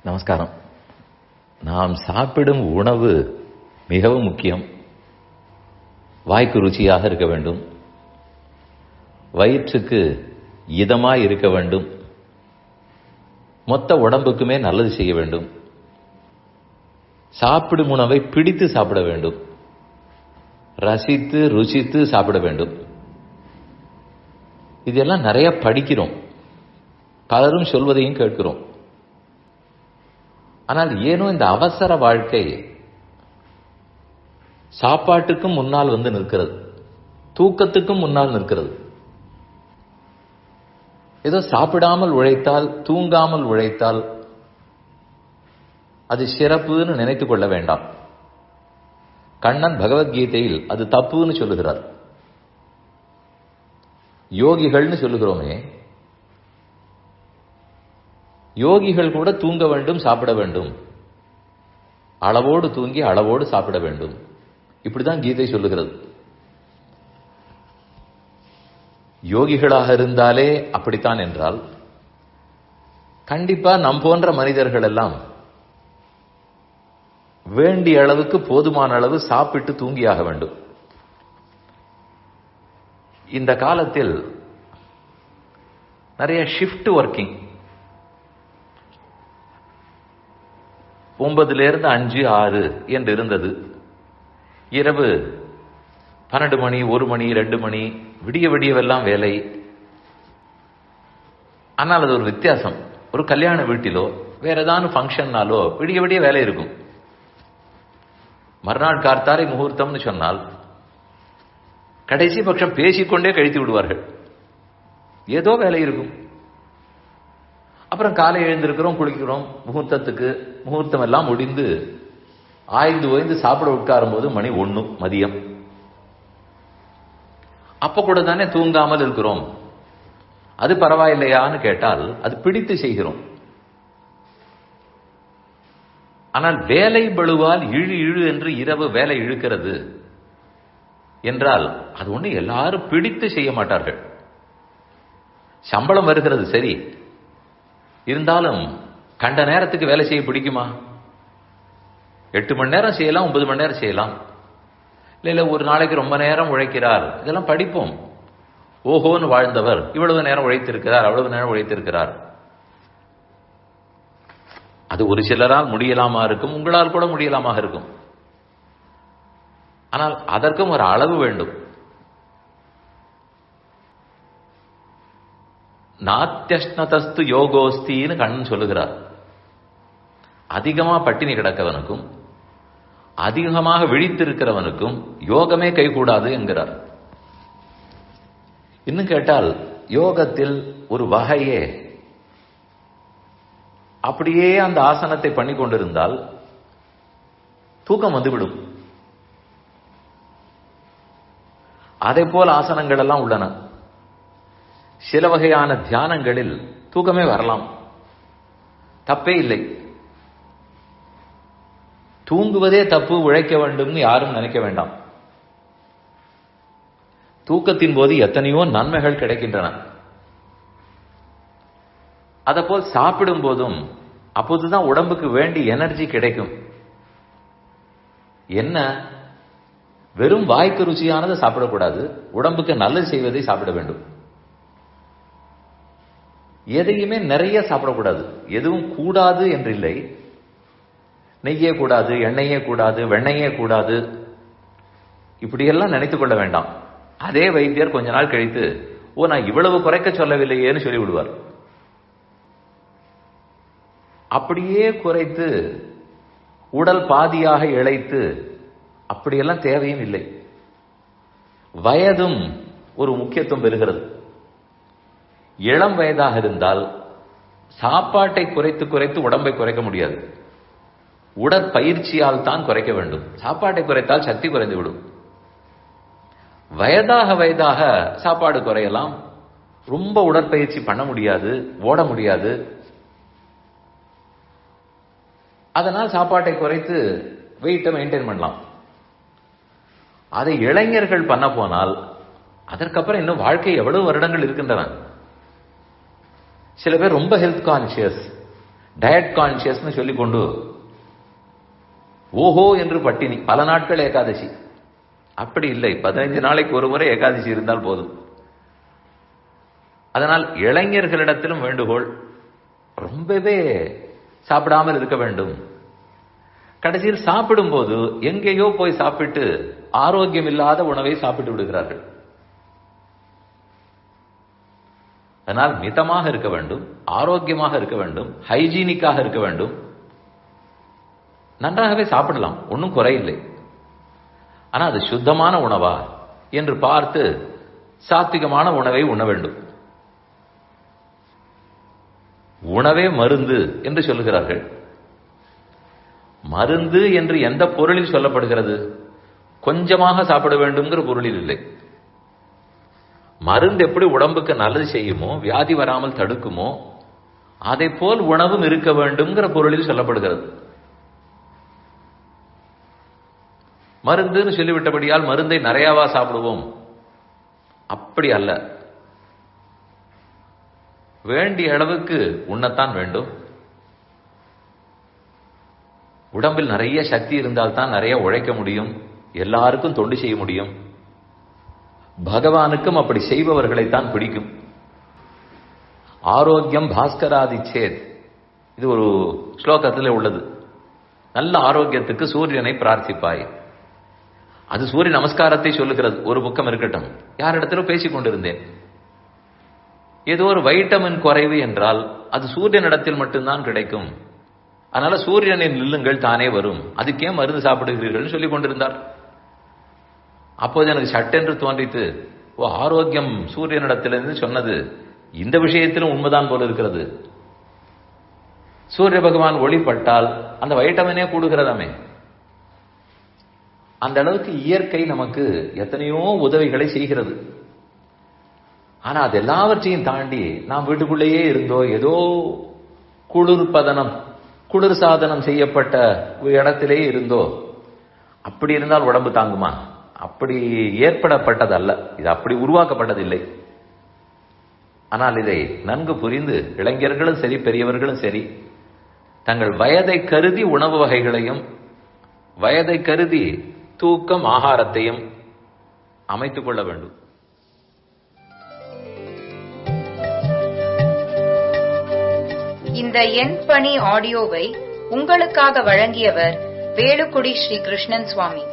நமஸ்காரம். நாம் சாப்பிடும் உணவு மிகவும் முக்கியம். வாய்க்கு ருச்சியாக இருக்க வேண்டும், வயிற்றுக்கு இதமாய் இருக்க வேண்டும், மொத்த உடம்புக்குமே நல்லது செய்ய வேண்டும். சாப்பிடும் உணவை பிடித்து சாப்பிட வேண்டும், ரசித்து ருசித்து சாப்பிட வேண்டும். இதெல்லாம் நிறைய படிக்கிறோம், பலரும் சொல்வதையும் கேட்கிறோம். ஆனால் ஏனோ இந்த அவசர வாழ்க்கை சாப்பாட்டுக்கும் முன்னால் வந்து நிற்கிறது, தூக்கத்துக்கும் முன்னால் நிற்கிறது. ஏதோ சாப்பிடாமல் உழைத்தால், தூங்காமல் உழைத்தால் அது சிறப்புன்னு நினைத்துக் கொள்ள வேண்டாம். கண்ணன் பகவத்கீதையில் அது தப்புன்னு சொல்லுகிறார். யோகிகள்னு சொல்லுகிறோமே, யோகிகள் கூட தூங்க வேண்டும், சாப்பிட வேண்டும், அளவோடு தூங்கி அளவோடு சாப்பிட வேண்டும். இப்படிதான் கீதை சொல்லுகிறது. யோகிகளாக இருந்தாலே அப்படித்தான் என்றால், கண்டிப்பா நம் போன்ற மனிதர்கள் எல்லாம் வேண்டிய அளவுக்கு போதுமான அளவு சாப்பிட்டு தூங்கியாக வேண்டும். இந்த காலத்தில் நிறைய ஷிஃப்ட் ஒர்க்கிங், 9லிருந்து 5, 6 என்று இருந்தது. இரவு 12 மணி, 1 மணி, 2 மணி, விடிய விடியவெல்லாம் வேலை. ஆனால் அது ஒரு வித்தியாசம். ஒரு கல்யாண வீட்டிலோ வேற ஏதாவது ஃபங்க்ஷன்னாலோ விடிய விடிய வேலை இருக்கும். மறுநாள் கார்த்தாரை முகூர்த்தம்னு சொன்னால் கடைசி பட்சம் பேசிக்கொண்டே கழித்து விடுவார்கள். ஏதோ வேலை இருக்கும். அப்புறம் காலை எழுந்திருக்கிறோம், குளிக்கிறோம், முகூர்த்தம் எல்லாம் முடிந்து ஆய்ந்து ஓய்ந்து சாப்பிட உட்காரும் போது மணி 1 மதியம். அப்ப கூட தானே தூங்காமல் இருக்கிறோம். அது பரவாயில்லையான்னு கேட்டால் அது பிடித்து செய்கிறோம். ஆனால் வேலை பளுவால் இழு என்று இரவு வேலை இழுக்கிறது என்றால் அது ஒண்ணு எல்லாரும் பிடித்து செய்ய மாட்டார்கள். சம்பளம் வருகிறது சரி, இருந்தாலும் கண்ட நேரத்துக்கு வேலை செய்ய பிடிக்குமா? 8 மணி நேரம் செய்யலாம், 9 மணி நேரம் செய்யலாம். இல்ல ஒரு நாளைக்கு ரொம்ப நேரம் உழைக்கிறார், இதெல்லாம் படிப்போம். ஓஹோன்னு வாழ்ந்தவர் இவ்வளவு நேரம் உழைத்திருக்கிறார், அவ்வளவு நேரம் உழைத்திருக்கிறார். அது ஒரு சிலரால் முடியலாமா இருக்கும், உங்களால் கூட முடியலாமாக இருக்கும். ஆனால் அதற்கும் ஒரு அளவு வேண்டும். நாத்தியஷ்ணதஸ்து யோகோஸ்தின்னு கண்ணன் சொல்லுகிறார். அதிகமா பட்டினி கிடக்கவனுக்கும் அதிகமாக விழித்திருக்கிறவனுக்கும் யோகமே கைகூடாது என்கிறார். இன்னும் கேட்டால் யோகத்தில் ஒரு வகையே அப்படியே அந்த ஆசனத்தை பண்ணி கொண்டிருந்தால் தூக்கம் வந்துவிடும். அதே போல் ஆசனங்கள் எல்லாம் உள்ளன. சில வகையான தியானங்களில் தூக்கமே வரலாம், தப்பே இல்லை. தூங்குவதே தப்பு, உழைக்க வேண்டும்னு யாரும் நினைக்க வேண்டாம். தூக்கத்தின் போது எத்தனையோ நன்மைகள் கிடைக்கின்றன. அதேபோல் சாப்பிடும் போதும் அப்போதுதான் உடம்புக்கு வேண்டிய எனர்ஜி கிடைக்கும். என்ன, வெறும் வாய்க்கு ருச்சியானதை சாப்பிடக்கூடாது, உடம்புக்கு நல்லது செய்வதை சாப்பிட வேண்டும். எதையுமே நிறைய சாப்பிடக்கூடாது. எதுவும் கூடாது என்றில்லை. நெய்யே கூடாது, எண்ணெயே கூடாது, வெண்ணெயே கூடாது, இப்படியெல்லாம் நினைத்துக் கொள்ள வேண்டாம். அதே வைத்தியர் கொஞ்ச நாள் கழித்து, ஓ நான் இவ்வளவு குறைக்க சொல்லவில்லையேன்னு சொல்லி விடுவார். அப்படியே குறைத்து உடல் பாதியாக இழைத்து அப்படியெல்லாம் தேவையும் இல்லை. வயதும் ஒரு முக்கியத்துவம் பெறுகிறது. இளம் வயதாக இருந்தால் சாப்பாட்டை குறைத்து குறைத்து உடம்பை குறைக்க முடியாது. உடற்பயிற்சியால் தான் குறைக்க வேண்டும். சாப்பாட்டை குறைத்தால் சக்தி குறைந்து விடும். வயதாக வயதாக சாப்பாடு குறையலாம், ரொம்ப உடற்பயிற்சி பண்ண முடியாது, ஓட முடியாது. அதனால் சாப்பாட்டை குறைத்து வெயிட்டை மெயின்டைன் பண்ணலாம். அதை இளைஞர்கள் பண்ண போனால் அதற்கப்புறம் இன்னும் வாழ்க்கை எவ்வளவு வருடங்கள் இருக்கின்றன. சில பேர் ரொம்ப ஹெல்த் கான்சியஸ், டயட் கான்சியஸ் சொல்லிக்கொண்டு ஓஹோ என்று பட்டினி, பல நாட்கள் ஏகாதசி. அப்படி இல்லை, 15 நாளைக்கு ஒரு முறை ஏகாதசி இருந்தால் போதும். அதனால் இளைஞர்களிடத்திலும் வேண்டுகோள், ரொம்பவே சாப்பிடாமல் இருக்க வேண்டும். கடைசியில் சாப்பிடும் போது எங்கேயோ போய் சாப்பிட்டு ஆரோக்கியம் இல்லாத உணவை சாப்பிட்டு விடுகிறார்கள். அதனால் மிதமாக இருக்க வேண்டும், ஆரோக்கியமாக இருக்க வேண்டும், ஹைஜீனிக்காக இருக்க வேண்டும். நன்றாகவே சாப்பிடலாம், ஒன்றும் குறையில்லை. ஆனால் அது சுத்தமான உணவா என்று பார்த்து சாத்விகமான உணவை உண்ண வேண்டும். உணவே மருந்து என்று சொல்லுகிறார்கள். மருந்து என்று எந்த பொருளில் சொல்லப்படுகிறது? கொஞ்சமாக சாப்பிட வேண்டும்ங்கிற பொருளில் இல்லை. மருந்து எப்படி உடம்புக்கு நல்லது செய்யுமோ, வியாதி வராமல் தடுக்குமோ, அதை போல் உணவும் இருக்க வேண்டும்ங்கிற பொருளில் சொல்லப்படுகிறது. மருந்துன்னு சொல்லிவிட்டபடியால் மருந்தை நிறையாவா சாப்பிடுவோம்? அப்படி அல்ல. வேண்டிய அளவுக்கு உண்ணத்தான் வேண்டும். உடம்பில் நிறைய சக்தி இருந்தால் தான் நிறைய உழைக்க முடியும், எல்லாருக்கும் தொண்டு செய்ய முடியும். பகவானுக்கும் அப்படி செய்பவர்களைத்தான் பிடிக்கும். ஆரோக்கியம் பாஸ்கராதி சேத், இது ஒரு ஸ்லோகத்தில் உள்ளது. நல்ல ஆரோக்கியத்துக்கு சூரியனை பிரார்த்திப்பாய். அது சூரிய நமஸ்காரத்தை சொல்லுகிறது. ஒரு பக்கம் இருக்கட்டும், யாரிடத்திலும் பேசிக் கொண்டிருந்தேன். ஏதோ ஒரு வைட்டமின் குறைவு என்றால் அது சூரியனிடத்தில் மட்டும்தான் கிடைக்கும். அதனால சூரியனின் நில்லுங்கள் தானே வரும், அதுக்கே மருந்து சாப்பிடுகிறீர்கள் சொல்லிக் கொண்டிருந்தார். அப்போது எனக்கு சட்டென்று தோன்றித்து, ஓ, ஆரோக்கியம் சூரியனிடத்திலிருந்து சொன்னது இந்த விஷயத்திலும் உண்மைதான் போல இருக்கிறது. சூரிய பகவான் ஒளிப்பட்டால் அந்த வைட்டமினே கூடுகிறதாமே. அந்த அளவுக்கு இயற்கை நமக்கு எத்தனையோ உதவிகளை செய்கிறது. ஆனா அது எல்லாவற்றையும் தாண்டி நாம் வீட்டுக்குள்ளேயே இருந்தோ, ஏதோ குளிர் சாதனம் செய்யப்பட்ட இடத்திலே இருந்தோ, அப்படி இருந்தால் உடம்பு தாங்குமா? அப்படி ஏற்படப்பட்டதல்ல, இது அப்படி உருவாக்கப்பட்டதில்லை. ஆனால் இதை நன்கு புரிந்து இளைஞர்களும் சரி, பெரியவர்களும் சரி, தங்கள் வயதை கருதி உணவு வகைகளையும் வயதை கருதி தூக்கம் ஆகாரத்தையும் அமைத்துக் கொள்ள வேண்டும். இந்த என் பணி ஆடியோவை உங்களுக்காக வழங்கியவர் வேலுக்குடி ஸ்ரீ கிருஷ்ணன் சுவாமி.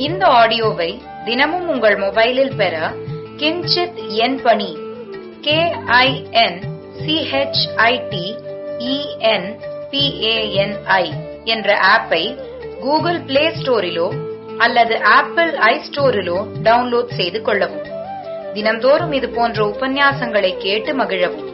இந்த ஆடியோவை தினமும் உங்கள் மொபைலில் பெற கிஞ்சித் என் பணி KINCHITENPANI என்ற ஆப்பை கூகுள் பிளே ஸ்டோரிலோ அல்லது ஆப்பிள் ஐஸ்டோரிலோ டவுன்லோட் செய்து கொள்ளவும். தினம்தோறும் இது போன்ற உபன்யாசங்களை கேட்டு மகிழவும்.